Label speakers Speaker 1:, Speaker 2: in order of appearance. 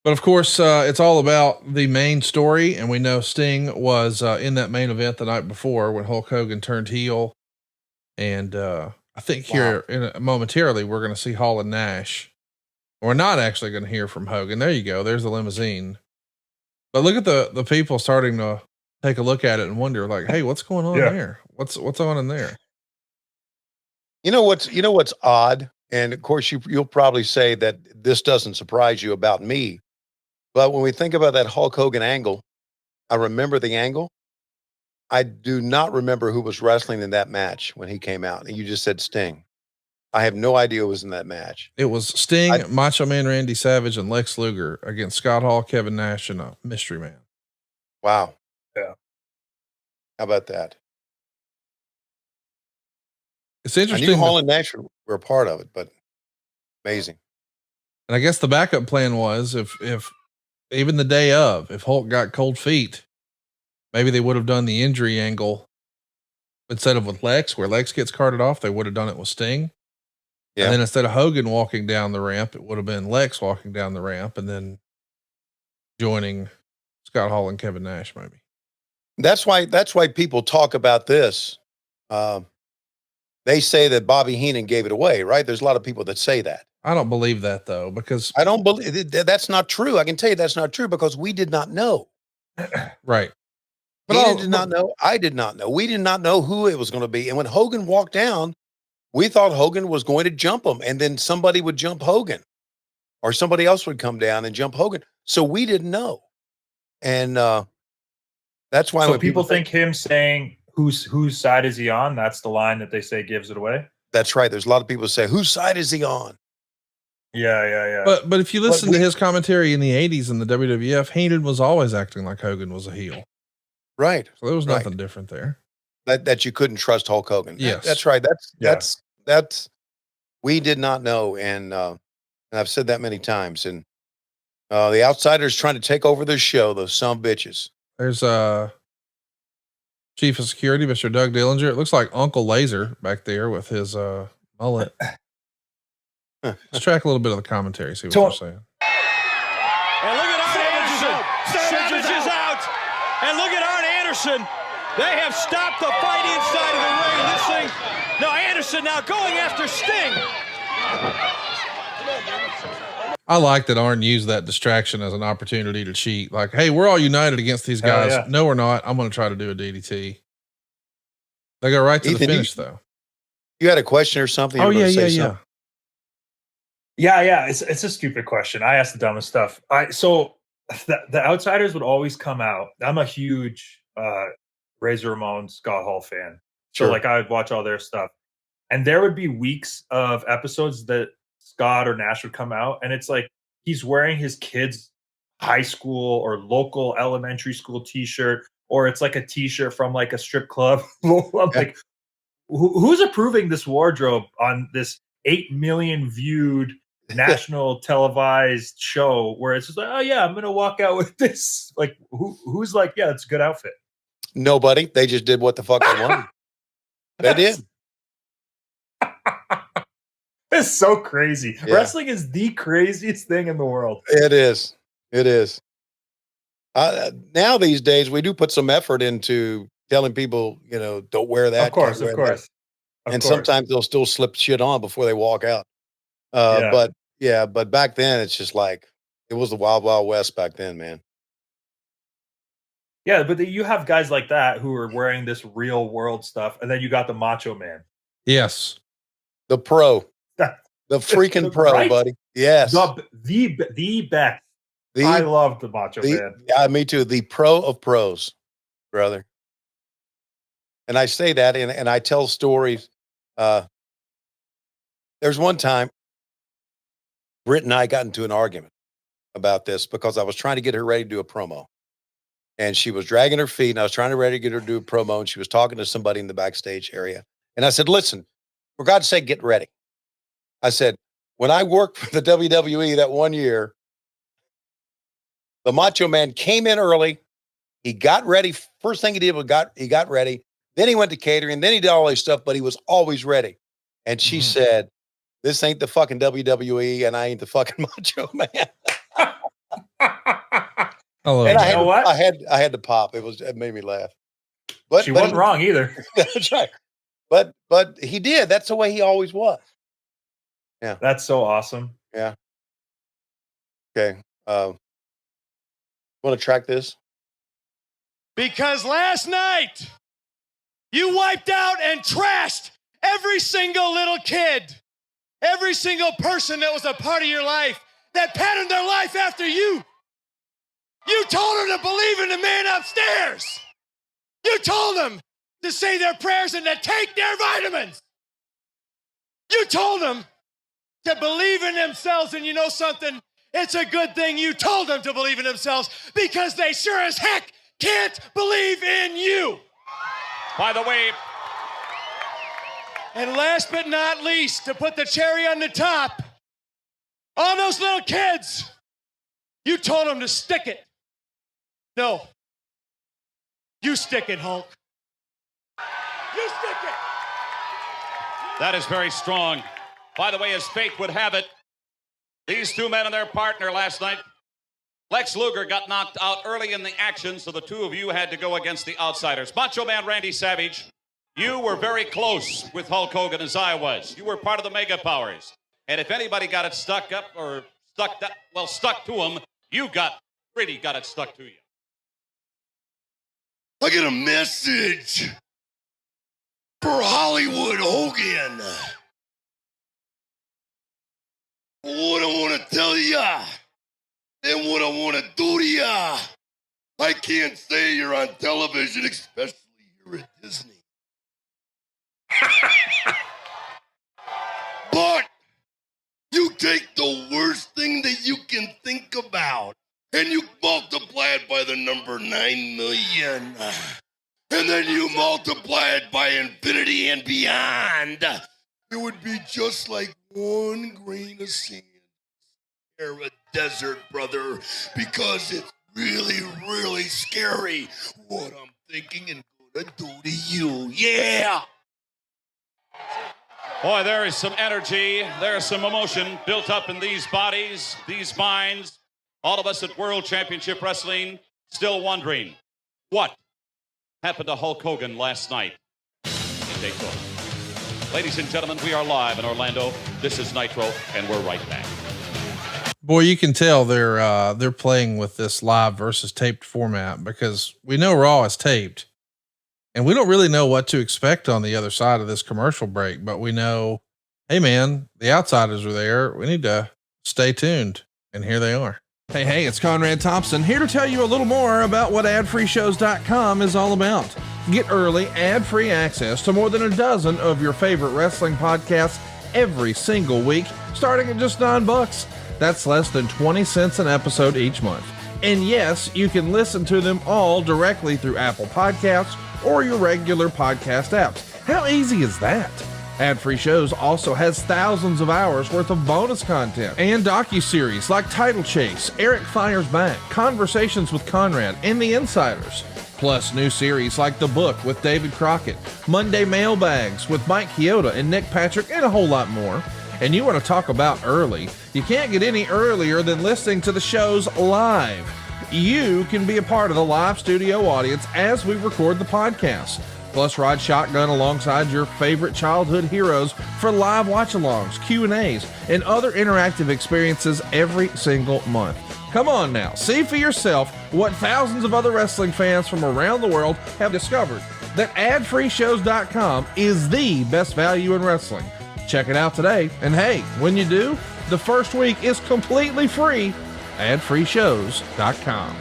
Speaker 1: But of course, it's all about the main story, and we know Sting was in that main event the night before when Hulk Hogan turned heel, and I think here momentarily we're going to see Hall and Nash. We're not actually going to hear from Hogan. There you go. There's the limousine. But look at the people starting to take a look at it and wonder, like, hey, what's going on there? What's on in there?
Speaker 2: You know what's odd, and of course you'll probably say that this doesn't surprise you about me, but when we think about that Hulk Hogan angle, I remember the angle. I do not remember who was wrestling in that match when he came out, and you just said Sting. I have no idea who was in that match.
Speaker 1: It was Sting, Macho Man Randy Savage, and Lex Luger against Scott Hall, Kevin Nash, and a Mystery Man.
Speaker 2: Wow.
Speaker 3: Yeah.
Speaker 2: How about that?
Speaker 1: It's interesting.
Speaker 2: I knew Hall and Nash were a part of it, but amazing.
Speaker 1: And I guess the backup plan was if even the day of, if Hulk got cold feet, maybe they would have done the injury angle instead of with Lex, where Lex gets carted off. They would have done it with Sting. Yeah. And then instead of Hogan walking down the ramp, it would have been Lex walking down the ramp and then joining Scott Hall and Kevin Nash, maybe.
Speaker 2: That's why people talk about this. They say that Bobby Heenan gave it away, right? There's a lot of people that say that.
Speaker 1: I don't believe that though, because
Speaker 2: I don't believe that's not true. I can tell you that's not true because we did not know.
Speaker 1: Right.
Speaker 2: But Heenan did not know. I did not know. We did not know who it was going to be. And when Hogan walked down, we thought Hogan was going to jump him, and then somebody would jump Hogan, or somebody else would come down and jump Hogan. So we didn't know, and that's why.
Speaker 3: So
Speaker 2: when
Speaker 3: people think him saying whose side is he on? That's the line that they say gives it away.
Speaker 2: That's right. There's a lot of people who say, whose side is he on?
Speaker 3: Yeah.
Speaker 1: But if you listen to his commentary in the '80s in the WWF, Heenan was always acting like Hogan was a heel.
Speaker 2: Right.
Speaker 1: So there was nothing different there.
Speaker 2: That you couldn't trust Hulk Hogan.
Speaker 1: Yes,
Speaker 2: that's right. That's we did not know, and I've said that many times. And the outsiders trying to take over this show, those some bitches.
Speaker 1: There's Chief of Security, Mr. Doug Dillinger. It looks like Uncle Laser back there with his mullet. Let's track a little bit of the commentary, see what they're saying.
Speaker 4: And look at Arn Anderson. Savage is out. And look at Arn Anderson. They have stopped the fight inside of the ring. This thing. No, Anderson now going after Sting.
Speaker 1: I like that Arn used that distraction as an opportunity to cheat. Like, hey, we're all united against these guys. Yeah. No, we're not. I'm going to try to do a DDT. They go right to Ethan, the finish, though.
Speaker 2: You had a question or something?
Speaker 1: Oh, yeah.
Speaker 3: Yeah. It's a stupid question. I asked the dumbest stuff. So the outsiders would always come out. I'm a huge Razor Ramon, Scott Hall fan. So like I would watch all their stuff. And there would be weeks of episodes that Scott or Nash would come out, and it's like he's wearing his kid's high school or local elementary school t-shirt, or it's like a t-shirt from like a strip club. I'm like, who's approving this wardrobe on this 8 million viewed national televised show where it's just like, oh yeah, I'm gonna walk out with this? Like who's like, yeah, it's a good outfit?
Speaker 2: Nobody. They just did what the fuck they wanted. They did.
Speaker 3: It's so crazy. Yeah. Wrestling is the craziest thing in the world.
Speaker 2: It is. Now these days, we do put some effort into telling people, don't wear that.
Speaker 3: Of course.
Speaker 2: And sometimes they'll still slip shit on before they walk out. But back then it's just like, it was the wild, wild west back then, man.
Speaker 3: Yeah, but you have guys like that who are wearing this real world stuff, and then you got the Macho Man.
Speaker 1: Yes.
Speaker 2: The pro. The freaking pro, right? Buddy. Yes.
Speaker 3: The best. I love the Macho Man.
Speaker 2: Yeah, me too. The pro of pros, brother. And I say that, and I tell stories. There's one time Britt and I got into an argument about this because I was trying to get her ready to do a promo. And she was dragging her feet, and I was trying to ready to get her to do a promo, and she was talking to somebody in the backstage area. And I said, listen, for God's sake, get ready. I said, when I worked for the WWE that one year, the Macho Man came in early. He got ready. First thing he did was he got ready. Then he went to catering. Then he did all this stuff, but he was always ready. And she said, this ain't the fucking WWE, and I ain't the fucking Macho Man.
Speaker 1: I love
Speaker 2: And
Speaker 1: it.
Speaker 3: You know what?
Speaker 2: I had to pop. It made me laugh. But
Speaker 3: She wasn't wrong either.
Speaker 2: That's right. But he did. That's the way he always was. Yeah.
Speaker 3: That's so awesome.
Speaker 2: Yeah. Okay. Want to track this?
Speaker 4: Because last night, you wiped out and trashed every single little kid, every single person that was a part of your life, that patterned their life after you. You told them to believe in the man upstairs. You told them to say their prayers and to take their vitamins. You told them to believe in themselves, and you know something? It's a good thing you told them to believe in themselves, because they sure as heck can't believe in you. By the way, and last but not least, to put the cherry on the top, all those little kids, you told them to stick it. No. You stick it, Hulk. You stick it.
Speaker 5: That is very strong. By the way, as fate would have it, these two men and their partner last night, Lex Luger got knocked out early in the action, so the two of you had to go against the outsiders. Macho Man Randy Savage, you were very close with Hulk Hogan, as I was. You were part of the Mega Powers. And if anybody got it stuck to him, you really got it stuck to you.
Speaker 6: I get a message for Hollywood Hogan. What I want to tell ya and what I want to do to ya, I can't say you're on television, especially here at Disney. But you take the worst thing that you can think about and you multiply it by the number 9 million. And then you multiply it by infinity and beyond. It would be just like one grain of sand or a desert, brother, because it's really, really scary what I'm thinking and gonna do to you. Yeah!
Speaker 5: Boy, there is some energy, there is some emotion built up in these bodies, these minds. All of us at World Championship Wrestling still wondering what happened to Hulk Hogan last night in Daytona. Ladies and gentlemen, we are live in Orlando. This is Nitro, and we're right back.
Speaker 1: Boy, you can tell they're playing with this live versus taped format, because we know Raw is taped and we don't really know what to expect on the other side of this commercial break, but we know, hey man, the outsiders are there. We need to stay tuned. And here they are. Hey, it's Conrad Thompson here to tell you a little more about what AdFreeShows.com is all about. Get early, ad-free access to more than a dozen of your favorite wrestling podcasts every single week, starting at just $9. That's less than 20 cents an episode each month. And yes, you can listen to them all directly through Apple Podcasts or your regular podcast apps. How easy is that? Ad-Free Shows also has thousands of hours worth of bonus content and docuseries like Title Chase, Eric Fires Back, Conversations with Conrad, and The Insiders. Plus new series like The Book with David Crockett, Monday Mailbags with Mike Chioda and Nick Patrick, and a whole lot more. And you want to talk about early? You can't get any earlier than listening to the shows live. You can be a part of the live studio audience as we record the podcast. Plus, ride shotgun alongside your favorite childhood heroes for live watch-alongs, Q&As, and other interactive experiences every single month. Come on now, see for yourself what thousands of other wrestling fans from around the world have discovered, that AdFreeShows.com is the best value in wrestling. Check it out today, and hey, when you do, the first week is completely free. AdFreeShows.com.